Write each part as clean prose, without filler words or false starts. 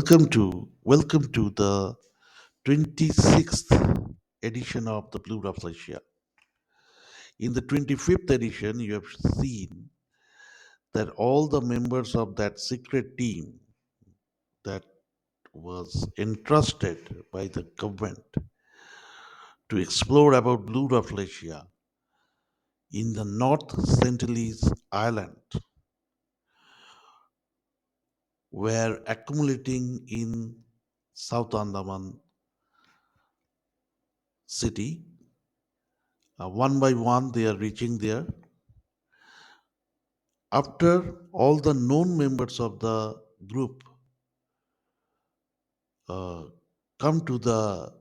Welcome to the 26th edition of the Blue Rafflesia. In the 25th edition, you have seen that all the members of that secret team that was entrusted by the government to explore about Blue Rafflesia in the North Sentinelese Island were accumulating in South Andaman City. One by one, they are reaching there. After all the known members of the group uh, come to the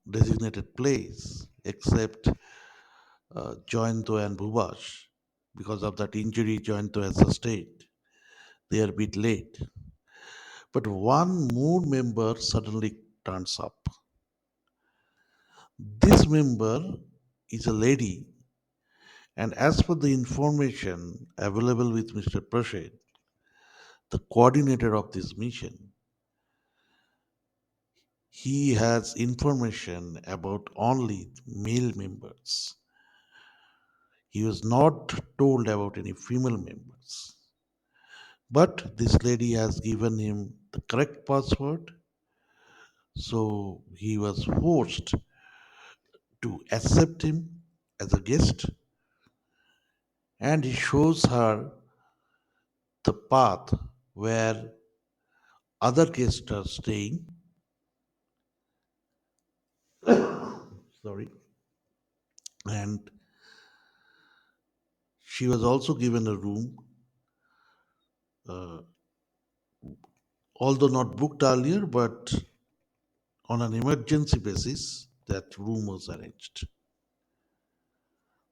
designated place, except Jayanto and Bhubash, because of that injury Jayanto has sustained, they are a bit late. But one more member suddenly turns up. This member is a lady, and as per the information available with Mr.Prashen, the coordinator of this mission, he has information about only male members. He was not told about any female members. But this lady has given him the correct password, so he was forced to accept him as a guest, and he shows her the path where other guests are staying. Sorry. And she was also given a room, uh, although not booked earlier, but on an emergency basis, that room was arranged.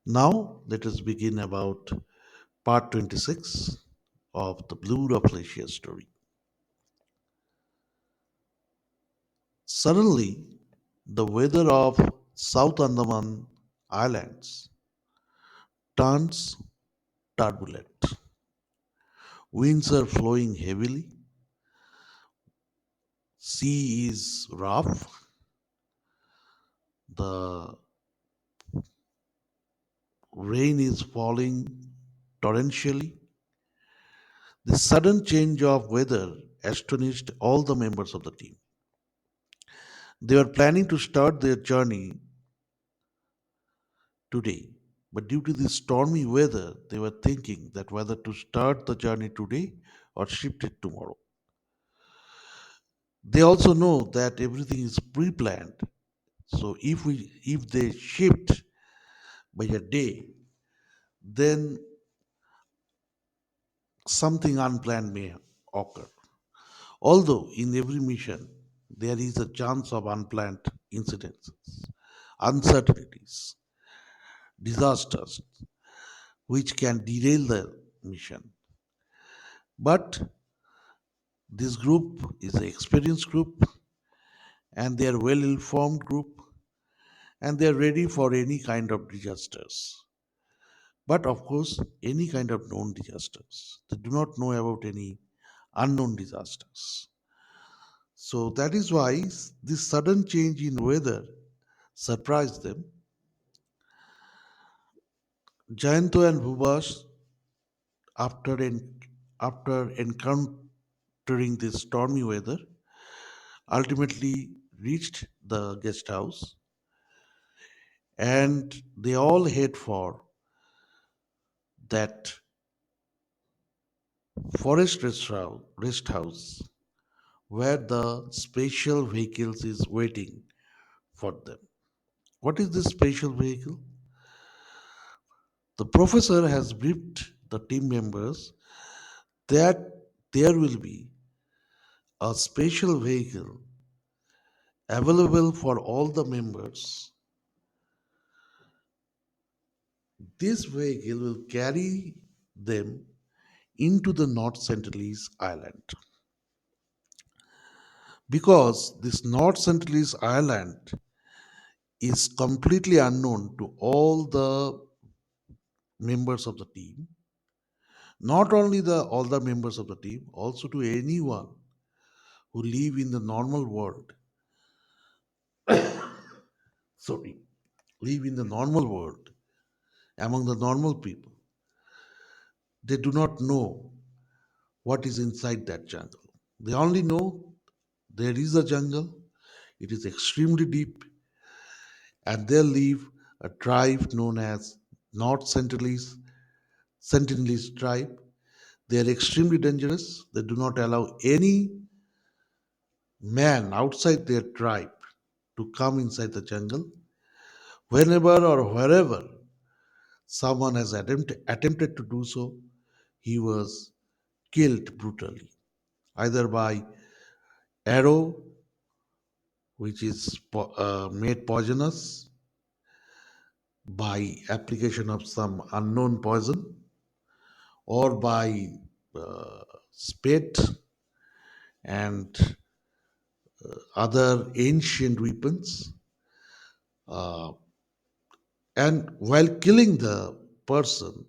Now, let us begin about part 26 of the Blue Rafflesia story. Suddenly, the weather of South Andaman Islands turns turbulent. Winds are flowing heavily, sea is rough, the rain is falling torrentially. The sudden change of weather astonished all the members of the team. They were planning to start their journey today, but due to the stormy weather, they were thinking that whether to start the journey today or shift it tomorrow. They also know that everything is pre-planned. So if they shift by a day, then something unplanned may occur. Although in every mission there is a chance of unplanned incidents, uncertainties, disasters which can derail the mission. But this group is an experienced group, and they are well informed group, and they are ready for any kind of disasters. But of course, any kind of known disasters. They do not know about any unknown disasters. So that is why this sudden change in weather surprised them. Jayanto and Bhubash, after after encountering this stormy weather, ultimately reached the guest house, and they all head for that rest house where the special vehicles is waiting for them. What is this special vehicle? The professor has briefed the team members that there will be a special vehicle available for all the members. This vehicle will carry them into the North Sentinelese Island. Because this North Sentinelese Island is completely unknown to all the members of the team, not only the all the members of the team, also to anyone who live in the normal world, sorry, live in the normal world, among the normal people, they do not know what is inside that jungle. They only know there is a jungle, it is extremely deep, and there live a tribe known as North Sentinelese tribe. They are extremely dangerous. They do not allow any man outside their tribe to come inside the jungle. Whenever or wherever someone has attempted to do so, he was killed brutally, either by arrow, which is made poisonous by application of some unknown poison, or by spit and other ancient weapons. And while killing the person,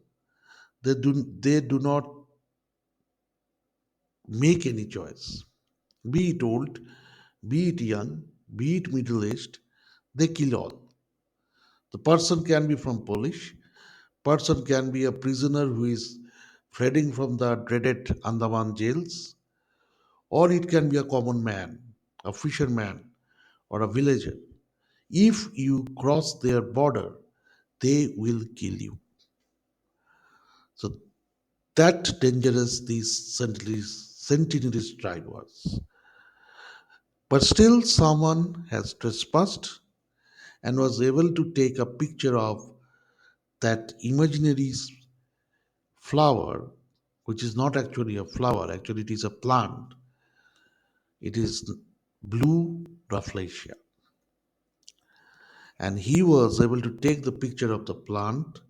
they do not make any choice. Be it old, be it young, be it middle aged, they kill all. The person can be from Polish, person can be a prisoner who is fleeing from the dreaded Andaman jails, or it can be a common man, a fisherman, or a villager. If you cross their border, they will kill you. So that dangerous these Sentinelese tribe was. But still, someone has trespassed and was able to take a picture of that imaginary flower, which is not actually a flower, actually, it is a plant. It is Blue Rafflesia. And he was able to take the picture of the plant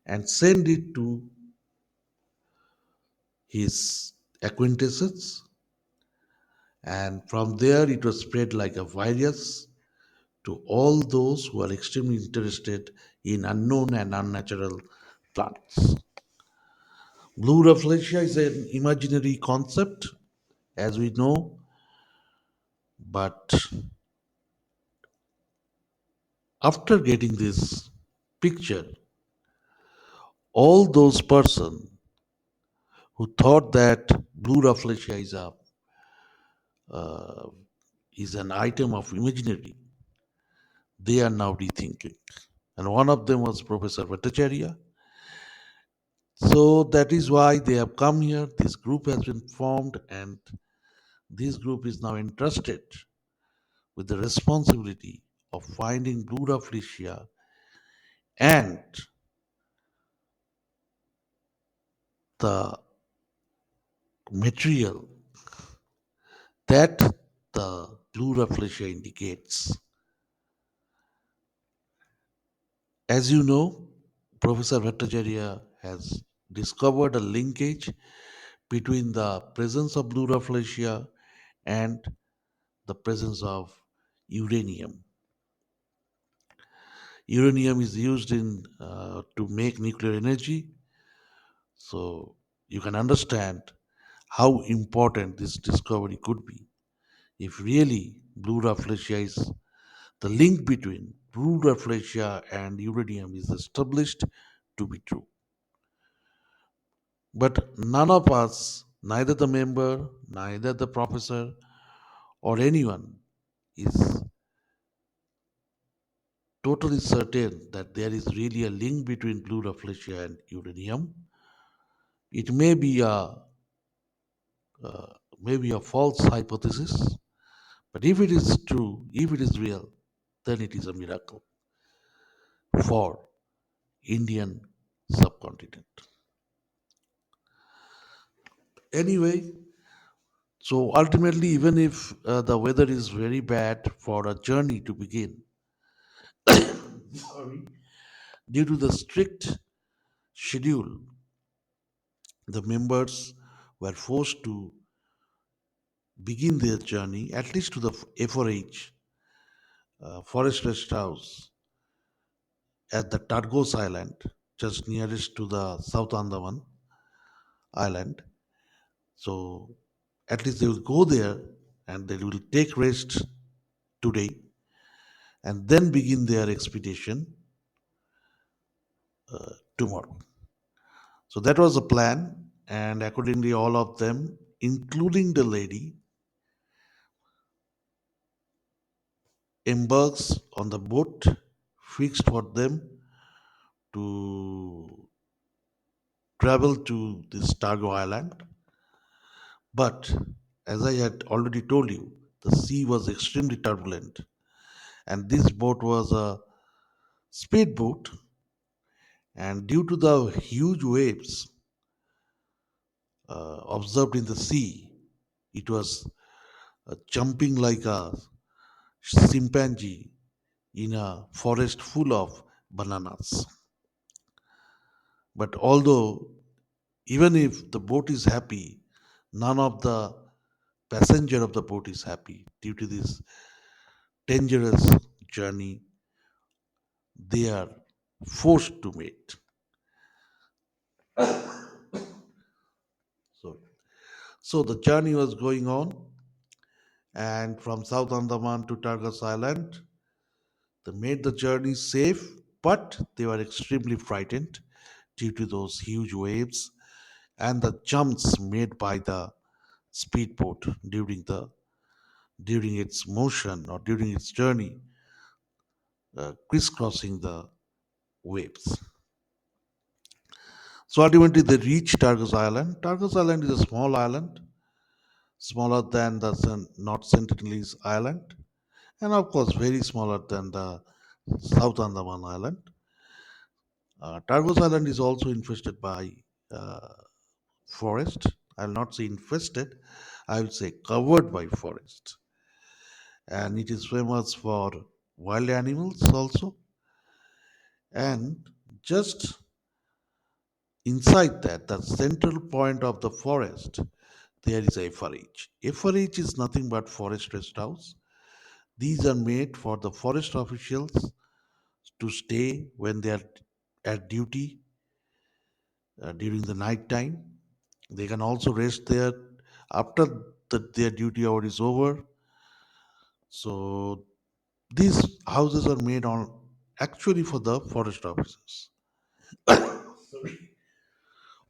and send it to his acquaintances, and from there it was spread like a virus to all those who are extremely interested in unknown and unnatural plants. Blue Rafflesia is an imaginary concept, as we know, but after getting this picture, all those person who thought that Blue Rafflesia is an item of imaginary, they are now rethinking. And one of them was Professor Bhattacharya. So that is why they have come here. This group has been formed, and this group is now entrusted with the responsibility of finding Blue Rafflesia and the material that the Blue Rafflesia indicates. As you know, Professor Bhattacharya has discovered a linkage between the presence of Blue Rafflesia and the presence of uranium. Uranium is used in to make nuclear energy, so you can understand how important this discovery could be if really Blue Rafflesia is the link between Blue Rafflesia and uranium is established to be true. But none of us, neither the member, neither the professor, or anyone, is totally certain that there is really a link between Blue Rafflesia and uranium. It may be a false hypothesis, but if it is true, if it is real, then it is a miracle for Indian subcontinent. Anyway, so ultimately, even if the weather is very bad for a journey to begin, sorry, due to the strict schedule, the members were forced to begin their journey at least to the FRH, Forest Rest House, at the Targos Island, just nearest to the South Andaman Island. So at least they will go there and they will take rest today and then begin their expedition tomorrow. So that was the plan, and accordingly, all of them, including the lady, embarks on the boat fixed for them to travel to this Targo Island. But as I had already told you, the sea was extremely turbulent, and this boat was a speedboat, and due to the huge waves observed in the sea, it was jumping like a chimpanzee in a forest full of bananas. But although, even if the boat is happy, none of the passenger of the boat is happy due to this dangerous journey they are forced to make. So, so the journey was going on, and from South Andaman to Targus Island, they made the journey safe, but they were extremely frightened due to those huge waves and the jumps made by the speedboat during its motion or during its journey, crisscrossing the waves. So ultimately, they reached Targus Island. Targus Island is a small island, smaller than the North Sentinelese Island, and of course, very smaller than the South Andaman Island. Targus Island is also infested by uh, forest. I'll not say infested, I will say covered by forest. And it is famous for wild animals also. And just inside that, the central point of the forest, there is a FRH. FRH is nothing but forest rest house. These are made for the forest officials to stay when they are at duty during the night time. They can also rest there after their duty hour is over. So these houses are made on actually for the forest officers.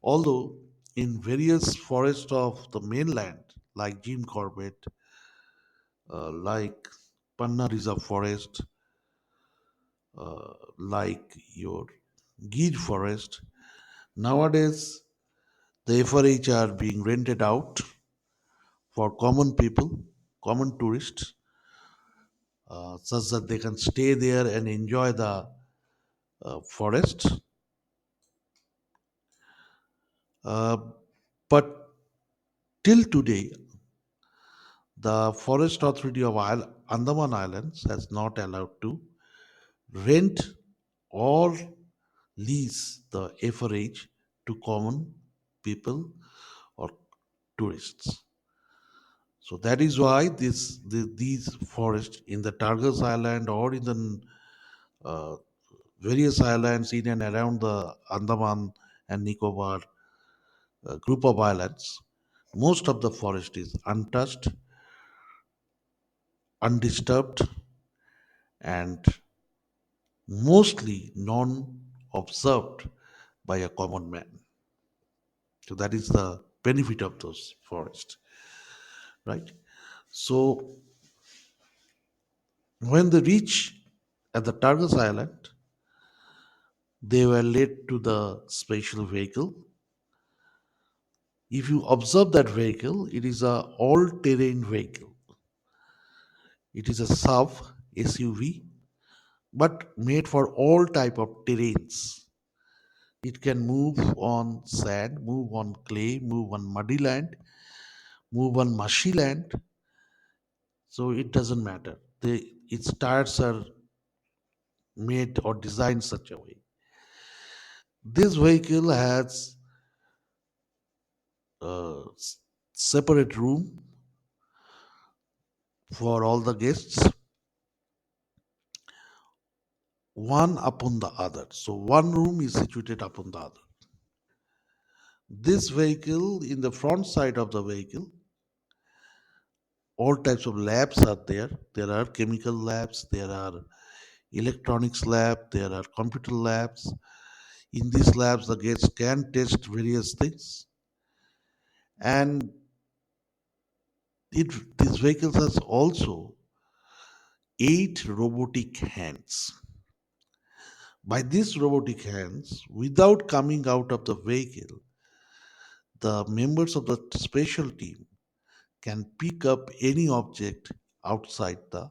Although in various forests of the mainland, like Jim Corbett, like Panna Reserve Forest, like your Gir Forest, nowadays the FRH are being rented out for common people, common tourists, such that they can stay there and enjoy the forest. Uh, but till today, the Forest Authority of Andaman Islands has not allowed to rent or lease the FRH to common people or tourists. So that is why these forests in the Targus Island or in the uh, various islands in and around the Andaman and Nicobar group of islands, most of the forest is untouched, undisturbed, and mostly non-observed by a common man. So that is the benefit of those forests, right? So when they reach at the Targus Island, they were led to the special vehicle. If you observe that vehicle, it is a all-terrain vehicle. It is a SUV, SUV, but made for all type of terrains. It can move on sand, move on clay, move on muddy land, move on mushy land. So it doesn't matter. Its tires are made or designed such a way. This vehicle has a separate room for all the guests, one upon the other. So one room is situated upon the other. This vehicle, in the front side of the vehicle, All types of labs are there. There are chemical labs, there are electronics lab, there are computer labs. In these labs, the guests can test various things, and these vehicles has also 8 robotic hands. By these robotic hands, without coming out of the vehicle, the members of the special team can pick up any object outside the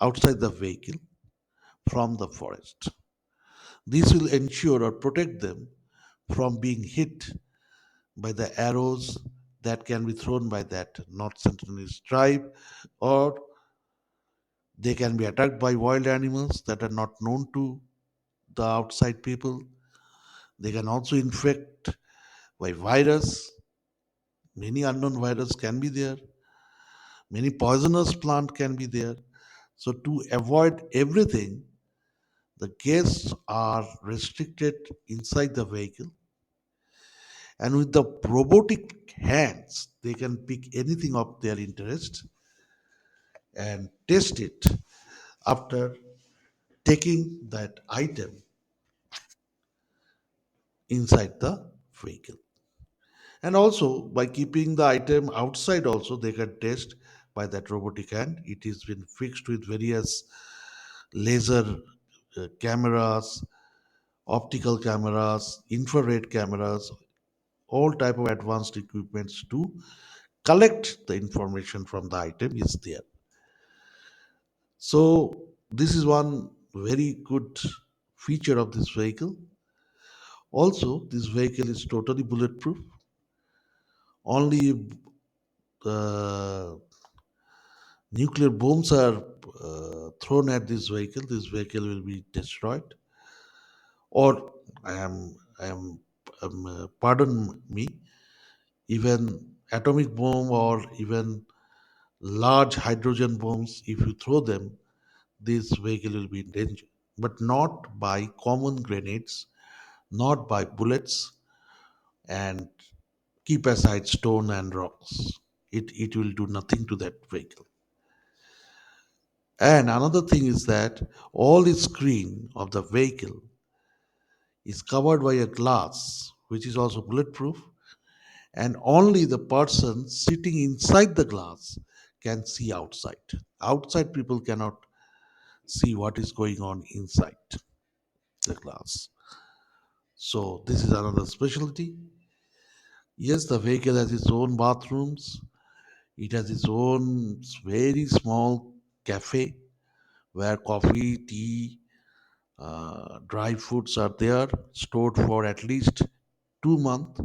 outside the vehicle from the forest. This will ensure or protect them from being hit by the arrows that can be thrown by that North Sentenelese tribe, or they can be attacked by wild animals that are not known to the outside people. They can also infect by virus. Many unknown virus can be there. Many poisonous plant can be there. So to avoid everything, the guests are restricted inside the vehicle, and with the robotic hands, they can pick anything of their interest and test it after taking that item inside the vehicle. And also by keeping the item outside, also they can test by that robotic hand. It has been fixed with various laser cameras, optical cameras, infrared cameras, all type of advanced equipments to collect the information from the item is there. So this is one very good feature of this vehicle. Also, this vehicle is totally bulletproof. Only nuclear bombs are thrown at this vehicle will be destroyed. Or pardon me, even atomic bomb or even large hydrogen bombs, if you throw them, this vehicle will be in danger. But not by common grenades, not by bullets, and keep aside stone and rocks. It will do nothing to that vehicle. And another thing is that all the screen of the vehicle is covered by a glass, which is also bulletproof, and only the person sitting inside the glass can see outside. Outside people cannot see what is going on inside the glass. So this is another specialty. Yes, the vehicle has its own bathrooms. It has its own very small cafe where coffee, tea, dry foods are there, stored for at least 2 months,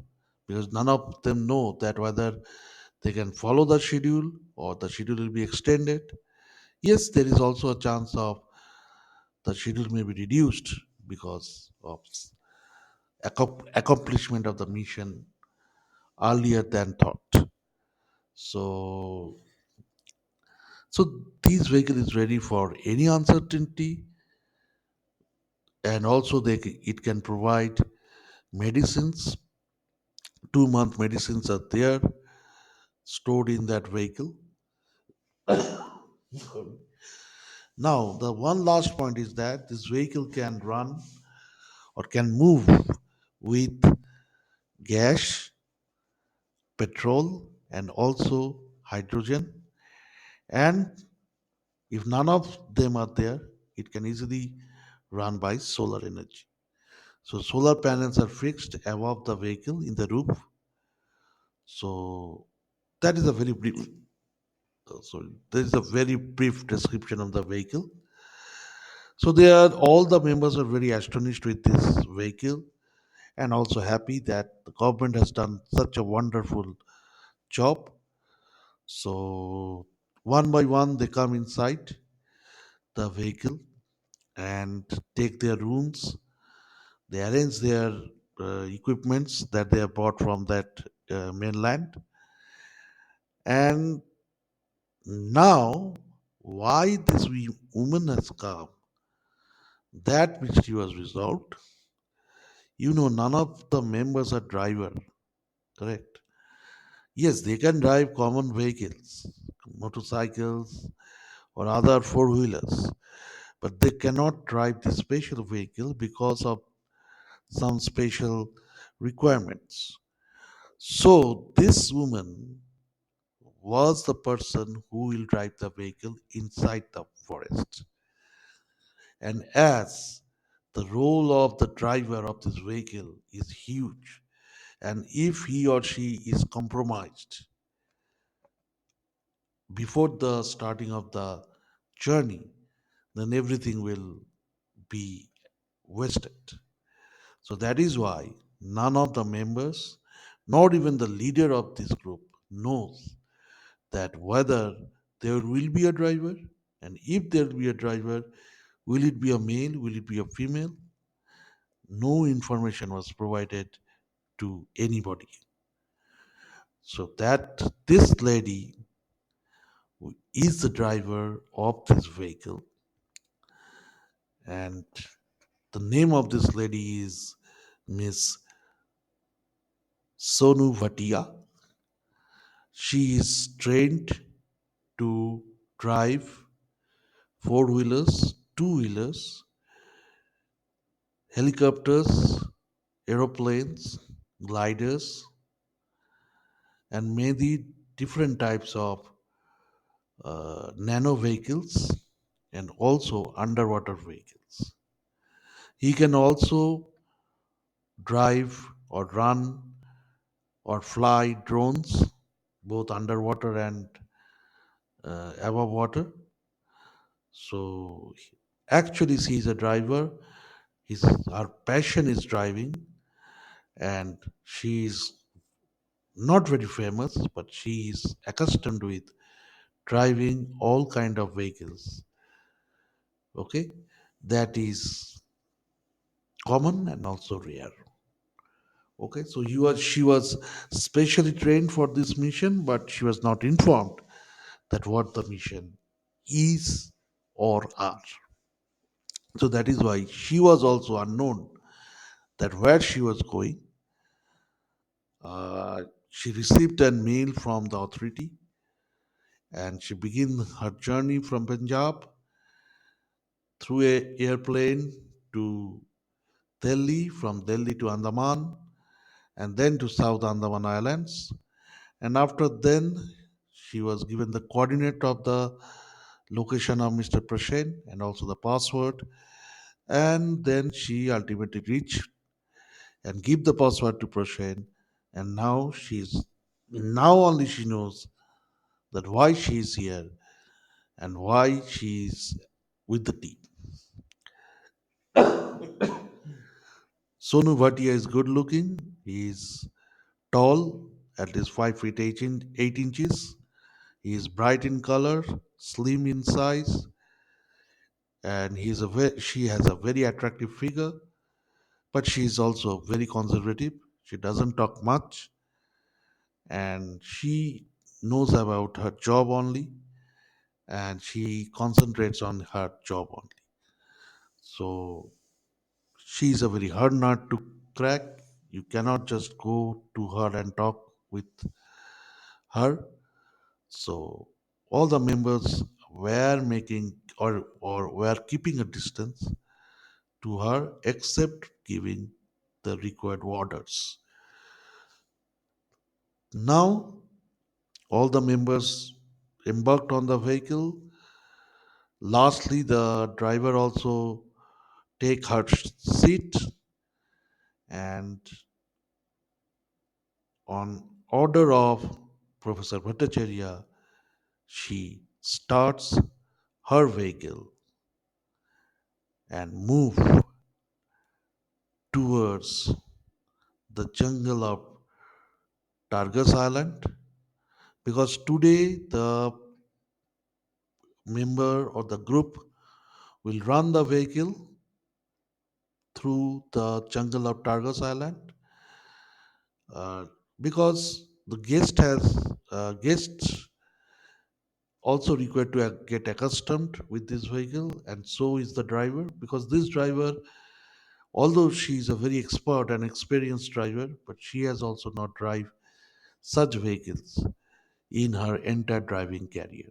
because none of them know that whether they can follow the schedule or the schedule will be extended. Yes, there is also a chance of the schedule may be reduced because of accomplishment of the mission earlier than thought. So, so this vehicle is ready for any uncertainty, and also it can provide medicines. 2 month medicines are there stored in that vehicle. Now, the one last point is that this vehicle can run or can move with gas, petrol, and also hydrogen. And if none of them are there, it can easily run by solar energy. So, solar panels are fixed above the vehicle in the roof. So, that is a very brief. So, there is a very brief description of the vehicle. So, they are all the members are very astonished with this vehicle and also happy that the government has done such a wonderful job. So one by one, they come inside the vehicle and take their rooms. They arrange their equipments that they have bought from that mainland. And now, why this woman has come, that mystery was resolved. You know, none of the members are driver, correct? Yes, they can drive common vehicles, motorcycles, or other four wheelers, but they cannot drive the special vehicle because of some special requirements. So, this woman was the person who will drive the vehicle inside the forest. And as the role of the driver of this vehicle is huge, and if he or she is compromised before the starting of the journey, then everything will be wasted. So that is why none of the members, not even the leader of this group, knows that whether there will be a driver, and if there will be a driver, will it be a male, will it be a female? No information was provided to anybody. So that this lady who is the driver of this vehicle, and the name of this lady is Miss Sonu Bhatia. She is trained to drive four wheelers, two wheelers, helicopters, aeroplanes, gliders, and many different types of nano vehicles and also underwater vehicles. He can also drive or run or fly drones both underwater and above water. So actually, she is a driver. Her passion is driving, and she is not very famous, but she is accustomed with driving all kind of vehicles. Okay, that is common and also rare. Okay, so she was specially trained for this mission, but she was not informed that what the mission is or are. So that is why she was also unknown that where she was going. She received a mail from the authority, and she began her journey from Punjab through a airplane to Delhi, from Delhi to Andaman, and then to South Andaman Islands. And after then, she was given the coordinate of the location of Mr. Prashen and also the password. And then she ultimately reached and give the password to Prashen. And now only she knows that why she is here and why she is with the team. Sonu Bhatia is good looking. He is tall, at least 5 feet 8 inches. He is bright in color, slim in size, and she has a very attractive figure, but she is also very conservative. She doesn't talk much, and she knows about her job only, and she concentrates on her job only. So she is a very hard nut to crack. You cannot just go to her and talk with her. So all the members were making or were keeping a distance to her except giving the required orders. Now all the members embarked on the vehicle. Lastly, the driver also take her seat, and on order of Professor Bhattacharya, she starts her vehicle and move towards the jungle of Targus Island, because today the member or the group will run the vehicle through the jungle of Targus Island, uh, because the guests also required to get accustomed with this vehicle, and so is the driver, because this driver, although she is a very expert and experienced driver, but she has also not drive such vehicles. in her entire driving career.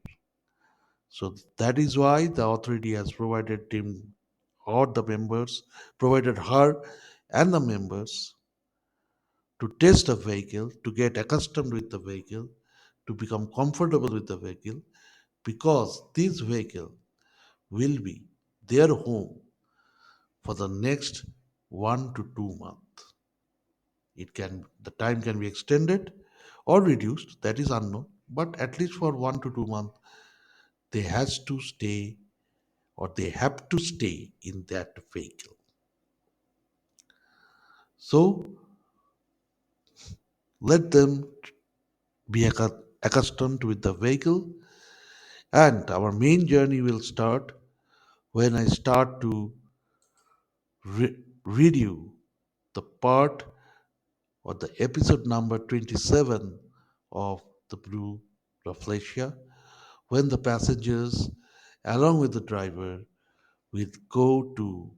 So that is why the authority has provided him or the members, provided her and the members to test the vehicle, to get accustomed with the vehicle, to become comfortable with the vehicle, because this vehicle will be their home for the next 1 to 2 months. It can the time can be extended or reduced, that is unknown, but at least for 1 to 2 months they has to stay or they have to stay in that vehicle. So let them be accustomed with the vehicle, and our main journey will start when I start to read you the part or the episode number 27 of the Blue Rafflesia, when the passengers along with the driver will go to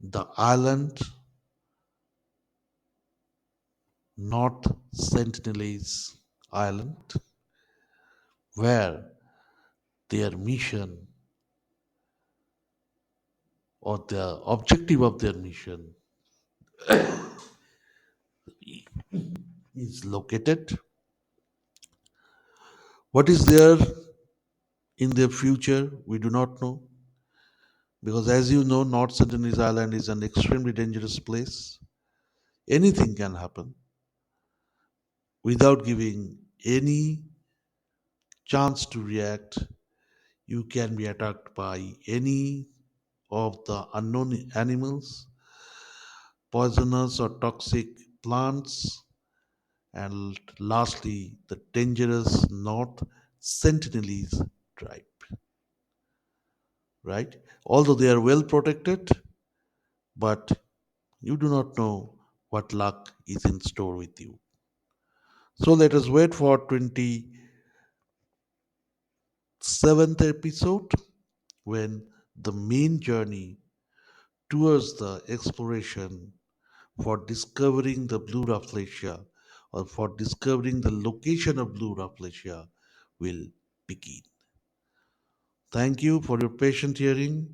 the island, North Sentinelese Island, where their mission or the objective of their mission is located. What is there in their future, we do not know. Because as you know, North Sentinelese Island is an extremely dangerous place. Anything can happen without giving any chance to react. You can be attacked by any of the unknown animals, poisonous or toxic plants, and lastly, the dangerous North Sentinelese tribe. Right? Although they are well protected, but you do not know what luck is in store with you. So let us wait for 27th episode when the main journey towards the exploration for discovering the Blue Rafflesia or for discovering the location of Blue Rafflesia will begin. Thank you for your patient hearing.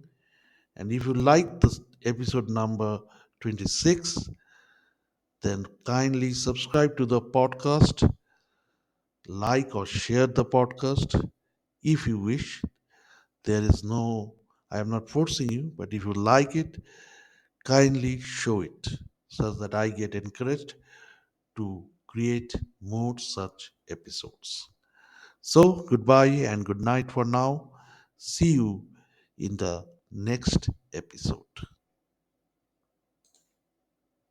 And if you like this episode number 26, then kindly subscribe to the podcast, like or share the podcast if you wish. There is no, I am not forcing you, but if you like it, kindly show it so that I get encouraged to create more such episodes. So, goodbye and good night for now. See you in the next episode.